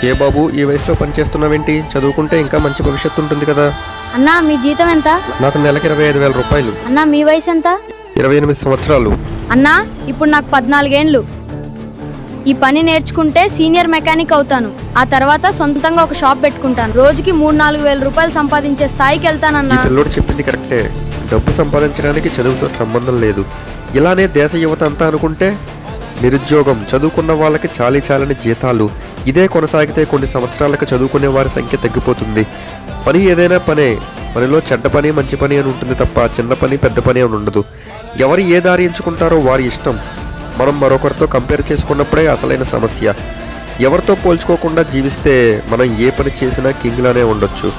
ఏ బాబు ఈ వయసులో పని చేస్తున్నావేంటి? చదువుకుంటే ఇంకా మంచి భవిష్యత్తు ఉంటుంది కదా. అన్నా మీ జీతం ఎంత? నాకు నెలకి 25,000 రూపాయలు. అన్నా మీ వయసు ఎంత? 28 సంవత్సరాలు. అన్నా ఇప్పుడు నాకు 14 ఏండ్లు. ఈ పని నేర్చుకుంటే సీనియర్ మెకానిక్ అవుతాను. ఆ తర్వాత సొంతంగా ఒక షాప్ పెట్టుకుంటాను. రోజుకి 3-4 వేల రూపాయలు సంపాదించే స్థాయికి వెళ్తానన్నా. ఈ పిల్లోడు చెప్పింది కరెక్టే. డబ్బు సంపాదించడానికి చదువుతో సంబంధం లేదు. ఇలానే దేశ యువత అంతా అనుకుంటే నిరుద్యోగం, చదువుకున్న వాళ్ళకి చాలని జీతాలు, ఇదే కొనసాగితే కొన్ని సంవత్సరాలకు చదువుకునే వారి సంఖ్య తగ్గిపోతుంది. పని ఏదైనా పనే. పనిలో చెడ్డ పని మంచి పని అని ఉంటుంది తప్ప చిన్న పని పెద్ద పని అని ఉండదు. ఎవరు ఏ దారి ఎంచుకుంటారో వారి ఇష్టం. మనం మరొకరితో కంపేర్ చేసుకున్నప్పుడే అసలైన సమస్య. ఎవరితో పోల్చుకోకుండా జీవిస్తే మనం ఏ పని చేసినా కింగ్లానే ఉండొచ్చు.